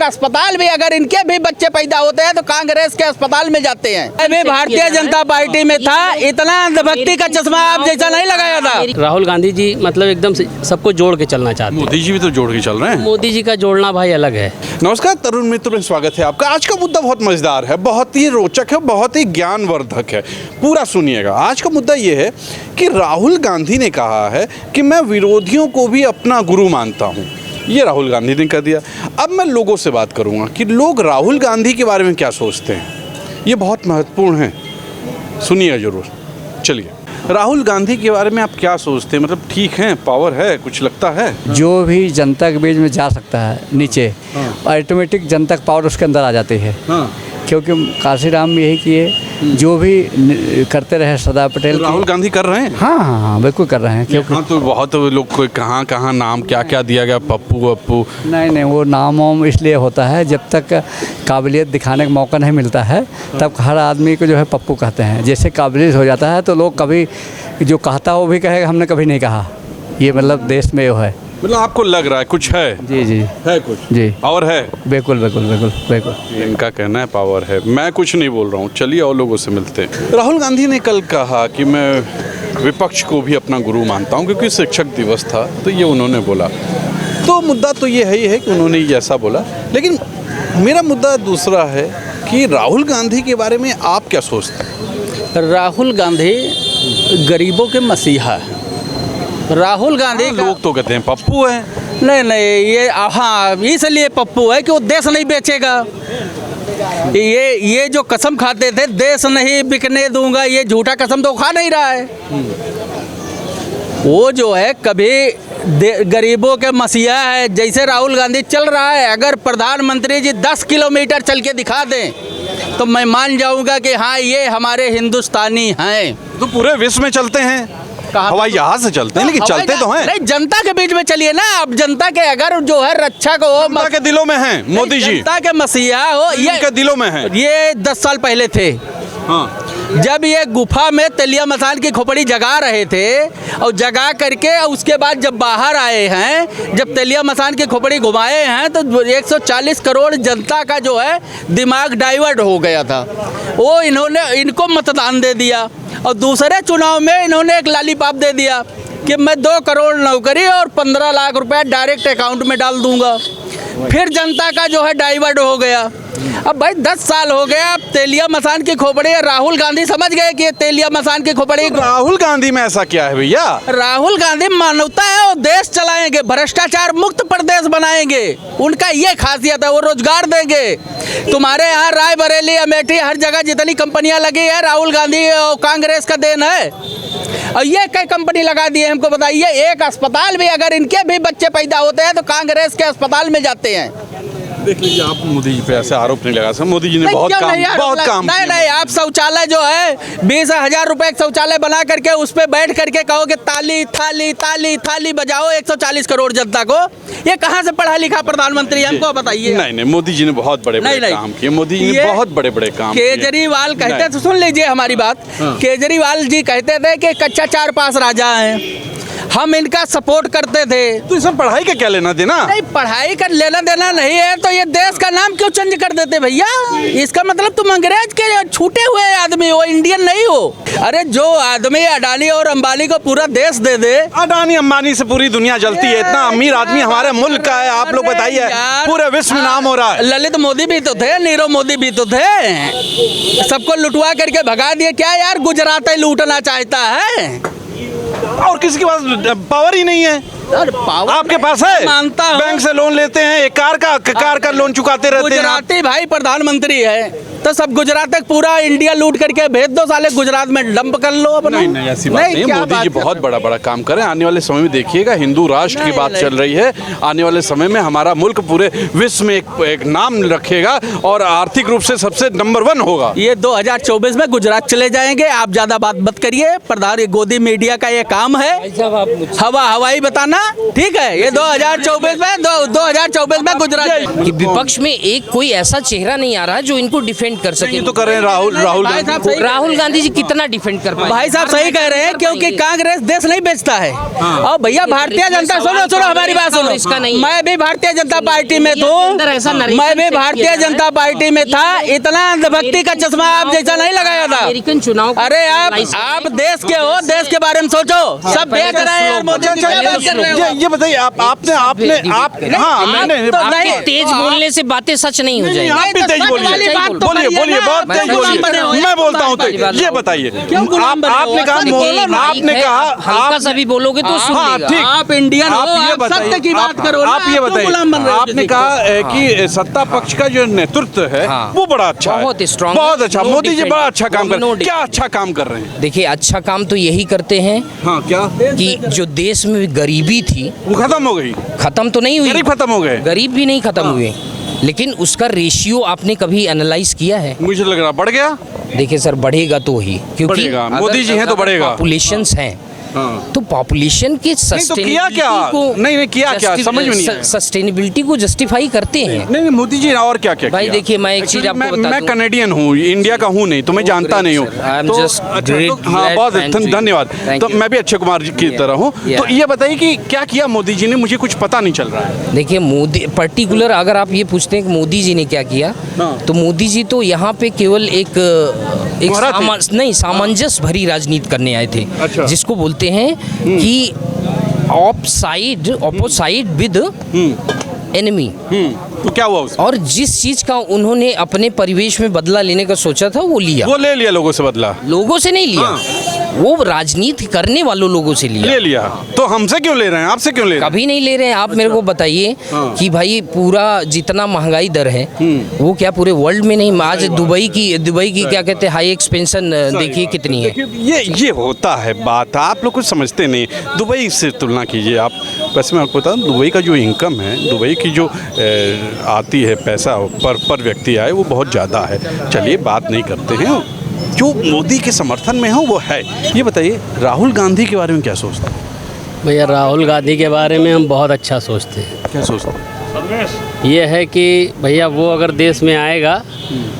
अस्पताल भी अगर इनके भी बच्चे पैदा होते हैं तो कांग्रेस के अस्पताल में जाते हैं। अभी भारतीय जनता पार्टी में था, इतना अंधभक्ति का चश्मा आप जैसा नहीं लगाया था। राहुल गांधी जी मतलब एकदम सबको जोड़ के चलना चाहते हैं। मोदी जी भी तो जोड़ के चल रहे हैं। मोदी जी का जोड़ना भाई अलग है। नमस्कार तरुण मित्र में स्वागत है आपका। आज का मुद्दा बहुत मजेदार है, बहुत ही रोचक है, बहुत ही ज्ञानवर्धक है। पूरा सुनिएगा। आज का मुद्दा ये है कि राहुल गांधी ने कहा है कि मैं विरोधियों को भी अपना गुरु मानता हूँ। ये राहुल गांधी ने कह दिया। अब मैं लोगों से बात करूँगा कि लोग राहुल गांधी के बारे में क्या सोचते हैं। ये बहुत महत्वपूर्ण है, सुनिएगा जरूर। चलिए, राहुल गांधी के बारे में आप क्या सोचते हैं? मतलब ठीक है, पावर है, कुछ लगता है? जो भी जनता के बीच में जा सकता है नीचे, ऑटोमेटिक जनता का पावर उसके अंदर आ जाती है। क्योंकि काशीराम यही किए, जो भी करते रहे सरदार पटेल। तो राहुल गांधी कर रहे हैं? हाँ बिल्कुल कर रहे हैं। क्योंकि हाँ, तो बहुत लोग को कहाँ नाम क्या दिया गया, पप्पू अप्पू। नहीं, वो नाम वाम इसलिए होता है, जब तक काबिलियत दिखाने का मौका नहीं मिलता है तब हर आदमी को जो है पप्पू कहते हैं। जैसे काबिलियत हो जाता है तो लोग कभी जो कहता वो भी कहेगा हमने कभी नहीं कहा। ये मतलब देश में वो है। मतलब आपको लग रहा है कुछ है? जी है कुछ जी, पावर है। बिल्कुल। इनका कहना है पावर है, मैं कुछ नहीं बोल रहा हूँ। चलिए और लोगों से मिलते हैं। राहुल गांधी ने कल कहा कि मैं विपक्ष को भी अपना गुरु मानता हूँ, क्योंकि शिक्षक दिवस था तो ये उन्होंने बोला। तो मुद्दा तो ये ही है कि उन्होंने ये ऐसा बोला, लेकिन मेरा मुद्दा दूसरा है कि राहुल गांधी के बारे में आप क्या सोचते हैं? राहुल गांधी गरीबों के मसीहा है। राहुल गांधी लोग तो कहते हैं पप्पू है। नहीं, ये हाँ इसलिए पप्पू है कि वो देश नहीं बेचेगा। ये जो कसम खाते थे देश नहीं बिकने दूंगा, ये झूठा कसम तो खा नहीं रहा है। वो जो है कभी गरीबों के मसीहा है। जैसे राहुल गांधी चल रहा है, अगर प्रधानमंत्री जी 10 किलोमीटर चल के दिखा दें तो मैं मान जाऊंगा कि हाँ ये हमारे हिंदुस्तानी हैं। तो पूरे विश्व में चलते हैं, हवाई जहाज से चलते हैं, लेकिन चलते तो हैं। नहीं, जनता के बीच में चलिए ना। अब जनता के अगर जो है रक्षक हो, जनता के दिलों में है मोदी जी। जनता के मसीहा हो, ये के दिलों में है। ये 10 साल पहले थे। हाँ, जब ये गुफा में तेलिया मसान की खोपड़ी जगा रहे थे और जगा करके उसके बाद जब बाहर आए हैं, जब तेलिया मसान की खोपड़ी घुमाए हैं तो 140 करोड़ जनता का जो है दिमाग डाइवर्ट हो गया था। वो इनको मतदान दे दिया और दूसरे चुनाव में इन्होंने एक लॉलीपॉप दे दिया कि मैं 2 करोड़ नौकरी और 15 लाख रुपए डायरेक्ट अकाउंट में डाल दूंगा। फिर जनता का जो है डाइवर्ट हो गया। अब भाई 10 साल हो गया, अब तेलिया मसान की खोपड़ी राहुल गांधी समझ गए कि ये तेलिया मसान की खोपड़ी। तो राहुल गांधी में ऐसा क्या है भैया? राहुल गांधी मानवता है, वो देश चलाएंगे, भ्रष्टाचार मुक्त प्रदेश बनाएंगे। उनका ये खासियत है, वो रोजगार देंगे। तुम्हारे यहाँ रायबरेली, अमेठी, हर जगह जितनी कंपनियां लगी है राहुल गांधी और कांग्रेस का देन है। और ये कई कंपनी लगा दी है, हमको बताइए। एक अस्पताल भी अगर इनके भी बच्चे पैदा होते हैं तो कांग्रेस के अस्पताल में जाते हैं। देख लीजिए, आप मोदी जी पे ऐसे आरोप नहीं लगा सकते। मोदी जी ने बहुत काम नहीं, आप शौचालय जो है 20,000 रुपए शौचालय बना करके उस पे बैठ करके कहो कि ताली थाली ताली थाली बजाओ 140 करोड़ जनता को। ये कहाँ से पढ़ा लिखा प्रधानमंत्री, हमको बताइए। नहीं, मोदी जी ने बहुत बड़े काम किए। मोदी जी ने बहुत बड़े काम। केजरीवाल कहते थे, सुन लीजिए हमारी बात। केजरीवाल जी कहते थे कि कच्चा 4 पास राजा हैं, हम इनका सपोर्ट करते थे। तो इसमें पढ़ाई का क्या लेना देना? नहीं, पढ़ाई का लेना देना नहीं है तो ये देश का नाम क्यों चेंज कर देते भैया? इसका मतलब तुम अंग्रेज के छूटे हुए आदमी हो, इंडियन नहीं हो। अरे जो आदमी अडानी और अंबानी को पूरा देश दे दे। अडानी अंबानी से पूरी दुनिया जलती है। इतना अमीर आदमी हमारे मुल्क का है। आप लोग बताइए, पूरे विश्व में नाम हो रहा है। ललित मोदी भी तो थे, नीरव मोदी भी तो थे। सबको लुटवा करके भगा दिए। क्या यार गुजरात ही लूटना चाहता है? और किसी के पास पावर ही नहीं है। पावर आपके पास है? मानता हूं। बैंक से लोन लेते हैं, एक कार का लोन चुकाते रहते हैं। गुजराती भाई प्रधानमंत्री है तो सब गुजरात तक पूरा इंडिया लूट करके भेज दो, साले गुजरात में डंप कर लो अपना। नहीं, ऐसी बात नहीं। मोदी जी बहुत बड़ा काम करें। आने वाले समय में देखिएगा, हिंदू राष्ट्र की बात चल रही है। आने वाले समय में हमारा मुल्क पूरे विश्व में एक नाम रखेगा और आर्थिक रूप से सबसे नंबर 1 होगा। ये 2024 में गुजरात चले जाएंगे। आप ज्यादा बात मत करिए। प्रधान गोदी मीडिया का ये काम हम है हवाई बताना, ठीक है। ये 2024 में 2024 में गुजरात कि विपक्ष में एक कोई ऐसा चेहरा नहीं आ रहा जो इनको डिफेंड कर सके। ये तो कर रहे हैं राहुल भाई साहब गांधी। सही राहुल गांधी जी कितना डिफेंड कर पाए? भाई साहब सही कह रहे हैं, क्योंकि कांग्रेस देश नहीं बेचता है। और भैया भारतीय जनता, सुनो हमारी बात सुनो, इसका नहीं। मैं भी भारतीय जनता पार्टी में अंदर ऐसा था, narration मैं भी set भारतीय किया जा रहा है। जनता पार्टी में था। इतना अंधभक्ति का चश्मा आप जैसा नहीं लगाया था। अमेरिकन चुनाव को अरे analyze आप देश के हो, देश के बारे में सोचो। सब बेच रहे हैं यार, मोदी जी क्या बात कर रहे हो? ये बताइए आपने हाँ मैंने तो नहीं, तेज बोलने से बातें सच नहीं हो जाएंगी। आप भी तेज सच वाली बोलिए, बात तो बोलिए करिए बोलिए, ना, बहुत क्यों तेज गुलाम बने हो? बोलिए। मैं बोलता हूँ तो वाली बात ये बताइए, क्यों गुलाम बने हो? आपने कहा आपने कहा हल्का सा भी बोलोगे तो सुन हाँ, लेगा। ठीक। आप इंडियन हो, आप ये आप बताइए, सत्य की बात करो ना, आप ये क्यों बताइए, गुलाम बन रहे हो आपने किसी को? कहा कि सत्ता पक्ष का जो नेतृत्व है हाँ। वो बड़ा अच्छा है, बहुत strong बहुत है, अच्छा। no मोदी जी different, बड़ा अच्छा काम कर no रहे हैं। क्या different। अच्छा काम कर रहे हैं? देखिए, अच्छा काम तो यही करते हैं हाँ, क्या कि जो देश में गरीबी थी वो खत्म हो गई? खत्म तो नहीं हुई, गरीब खत्म हो गए? गरीब भी नहीं खत्म हुए, लेकिन उसका रेशियो आपने कभी एनालाइज किया है? मुझे लग रहा बढ़ गया। देखिए सर, बढ़ेगा तो ही, क्योंकि बढ़ेगा, मोदी जी हैं तो बढ़ेगा। पॉपुलेशंस हैं हाँ। तो पॉपुलेशन के तो किया सस्टेनेबिलिटी क्या? को नहीं, किया क्या? समझ में नहीं आया। सस्टेनेबिलिटी को जस्टिफाई करते हैं। नहीं, मोदी जी ने और क्या क्या भाई किया? देखिए, मैं एक चीज Actually, आपको बता मैं दूं। कनेडियन हूँ, इंडिया का हूँ नहीं, तो मैं जानता great, नहीं हूँ। sir. I am तो just अच्छा, great, तो हाँ, glad बहुत fan to you. धन्यवाद। Thank तो you. मैं भी अक्षय कुमार जी की तरह हूँ। Yeah. तो ये बताइए कि क्या किया मोदी जी ने, मुझे कुछ पता नहीं चल रहा है। देखिए, मोदी पर्टिकुलर अगर आप ये पूछते हैं कि मोदी जी ने क्या किया, हाँ। तो मोदी जी तो यहाँ पे केवल एक मोहरा थे? सामंजस्य भरी राजनीति करने आए थे। अच्छा। जिसको बोलते हैं कि ऑपोसाइड विद एनिमी। तो क्या हुआ उसमें? और जिस चीज का उन्होंने अपने परिवेश में बदला लेने का सोचा था वो लिया। वो ले लिया, लोगों से बदला लोगों से नहीं लिया, वो राजनीति करने वालों लोगों से लिया। ले लिया। तो हमसे क्यों ले रहे हैं, आपसे क्यों ले रहे हैं? कभी नहीं ले रहे हैं। आप मेरे को बताइए हाँ। कि भाई पूरा जितना महंगाई दर है वो क्या पूरे वर्ल्ड में नहीं, आज दुबई की क्या कहते हैं हाई एक्सपेंशन देखिए कितनी है। देखिए, ये होता है बात, आप लोग कुछ समझते नहीं। दुबई से तुलना कीजिए आप। वैसे मैं आपको बता दूं, दुबई का जो इनकम है, दुबई की जो आती है पैसा पर व्यक्ति आए, वो बहुत ज़्यादा है। चलिए बात नहीं करते हैं, जो मोदी के समर्थन में हो वो है। ये बताइए, राहुल गांधी के बारे में क्या सोचते हैं? भैया राहुल गांधी के बारे में हम बहुत अच्छा सोचते हैं। क्या सोचते हैं? ये है कि भैया वो अगर देश में आएगा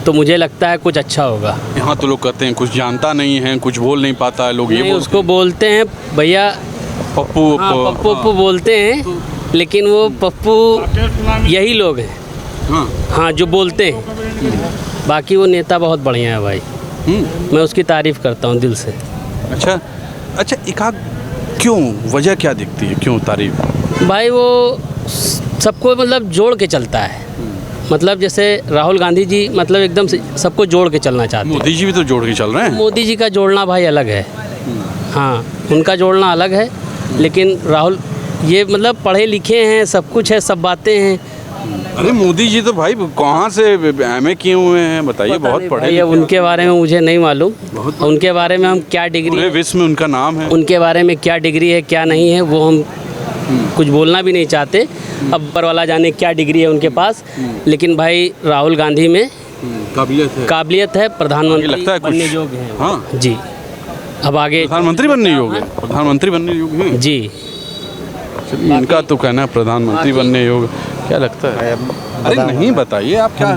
तो मुझे लगता है कुछ अच्छा होगा। यहाँ तो लोग कहते हैं कुछ जानता नहीं है, कुछ बोल नहीं पाता है, लोग ये नहीं, बोलते उसको बोलते हैं भैया हैं, पप्पू हाँ, पप्पू पप्पू बोलते हैं, लेकिन वो पप्पू यही लोग हैं हाँ। हाँ जो बोलते हैं। बाकी वो नेता बहुत बढ़िया है भाई, मैं उसकी तारीफ़ करता हूँ दिल से। अच्छा, एकाध क्यों, वजह क्या दिखती है, क्यों तारीफ? भाई वो सबको मतलब जोड़ के चलता है। मतलब जैसे राहुल गांधी जी मतलब एकदम से सबको जोड़ के चलना चाहते हैं। मोदी जी भी तो जोड़ के चल रहे हैं। मोदी जी का जोड़ना भाई अलग है, हाँ उनका जोड़ना अलग है, लेकिन राहुल ये मतलब पढ़े लिखे हैं, सब कुछ है, सब बातें हैं। अरे मोदी जी तो भाई कहाँ से एमए किए हुए हैं, बताइए, बहुत पढ़े भाई अब लिखे। उनके बारे में मुझे नहीं मालूम, उनके बारे में हम क्या पूरे डिग्री, विश्व में उनका नाम है। उनके बारे में क्या डिग्री है क्या नहीं है वो हम कुछ बोलना भी नहीं चाहते। अब ऊपर वाला जाने क्या डिग्री है उनके पास, लेकिन भाई राहुल गांधी में काबिलियत है, प्रधानमंत्री लगता है कुछ। बनने योग्य हैं। हाँ, जी अब आगे प्रधानमंत्री बनने योग्य है, प्रधानमंत्री बनने योग्य हैं। जी चलिए, इनका तो कहना है प्रधानमंत्री बनने योग्य। क्या लगता है? अरे नहीं, बताइए आप क्या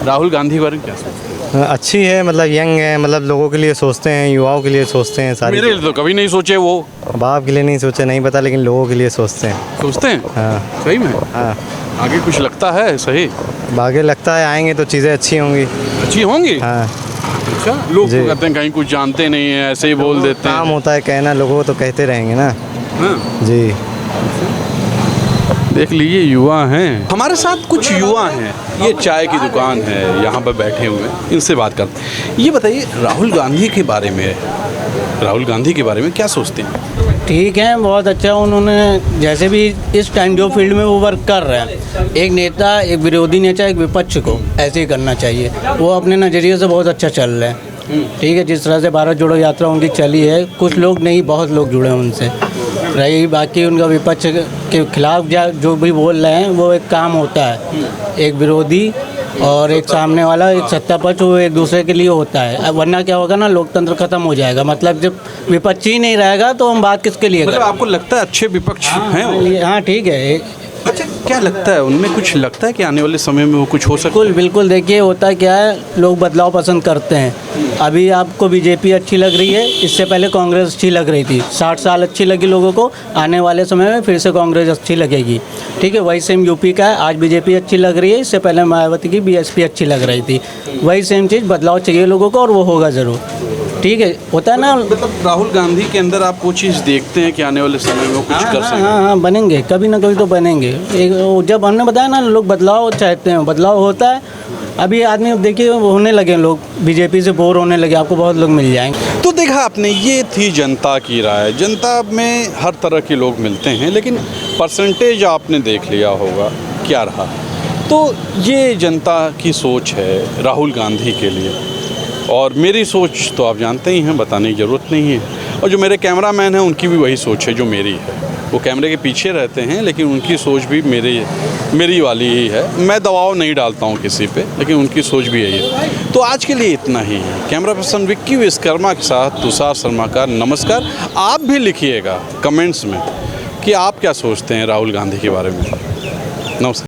राहुल गांधी के बारे में क्या सोचते हैं? अच्छी है, मतलब यंग है, मतलब लोगों के लिए सोचते हैं, युवाओं के लिए सोचते हैं सारी। मेरे लिए तो कभी नहीं सोचे वो। बाप के लिए नहीं सोचे, नहीं पता, लेकिन लोगों के लिए सोचते हैं। सोचते हैं? हाँ सही में? हाँ। आगे कुछ लगता है सही? बाकी लगता है आएंगे तो चीज़ें अच्छी होंगी। अच्छी होंगी? हाँ, अच्छा, लोग जी। तो कहते हैं कहीं कुछ जानते नहीं है, ऐसे ही बोल देते काम हैं। होता है कहना, लोगों को तो कहते रहेंगे ना। हाँ। जी। देख लीजिए, युवा हैं हमारे साथ, कुछ युवा हैं। ये चाय की दुकान है, यहाँ पर बैठे हुए हैं, इनसे बात करते हैं। ये बताइए, राहुल गांधी के बारे में क्या सोचते हैं? ठीक है, बहुत अच्छा। उन्होंने जैसे भी इस टाइम जो फील्ड में वो वर्क कर रहे हैं, एक नेता, एक विरोधी नेता, एक विपक्ष को ऐसे ही करना चाहिए। वो अपने नज़रिए से बहुत अच्छा चल रहे हैं। ठीक है, जिस तरह से भारत जोड़ो यात्रा उनकी चली है, कुछ लोग नहीं, बहुत लोग जुड़े हैं उनसे। रही बाकी उनका विपक्ष के खिलाफ जो भी बोल रहे हैं, वो एक काम होता है। एक विरोधी और एक सामने वाला एक सत्ता पक्ष, वो एक दूसरे के लिए होता है, वरना क्या होगा ना, लोकतंत्र खत्म हो जाएगा। मतलब जब विपक्ष ही नहीं रहेगा तो हम बात किसके लिए मतलब करें? आपको लगता है अच्छे विपक्ष हैं वो? हाँ ठीक है। अच्छा, क्या लगता है उनमें, कुछ लगता है कि आने वाले समय में वो कुछ हो सकता बिल्कुल बिल्कुल, देखिए होता क्या है, लोग बदलाव पसंद करते हैं। अभी आपको बीजेपी अच्छी लग रही है, इससे पहले कांग्रेस अच्छी लग रही थी, 60 साल अच्छी लगी लोगों को, आने वाले समय में फिर से कांग्रेस अच्छी लगेगी। ठीक है, वही सेम यूपी का है, आज बीजेपी अच्छी लग रही है, इससे पहले मायावती की बीएसपी अच्छी लग रही थी। वही सेम चीज़, बदलाव चाहिए लोगों को और वो होगा ज़रूर। ठीक है, होता है ना। मतलब राहुल गांधी के अंदर आप वो चीज़ देखते हैं कि आने वाले समय में वो कुछ कर सकें? हाँ, बनेंगे, कभी ना कभी तो बनेंगे। एक जब हमने बताया ना, लोग बदलाव चाहते हैं, बदलाव होता है। अभी आदमी देखिए होने लगे, लोग बीजेपी से बोर होने लगे, आपको बहुत लोग मिल जाएंगे। तो देखा आपने, ये थी जनता की राय। जनता में हर तरह के लोग मिलते हैं, लेकिन परसेंटेज आपने देख लिया होगा क्या रहा। तो ये जनता की सोच है राहुल गांधी के लिए, और मेरी सोच तो आप जानते ही हैं, बताने की ज़रूरत नहीं है। और जो मेरे कैमरामैन हैं उनकी भी वही सोच है जो मेरी है। वो कैमरे के पीछे रहते हैं, लेकिन उनकी सोच भी मेरी वाली ही है। मैं दबाव नहीं डालता हूँ किसी पे, लेकिन उनकी सोच भी यही है। तो आज के लिए इतना ही है। कैमरा पर्सन विक्की विश्वकर्मा के साथ तुषार शर्मा का नमस्कार। आप भी लिखिएगा कमेंट्स में कि आप क्या सोचते हैं राहुल गांधी के बारे में। नमस्कार।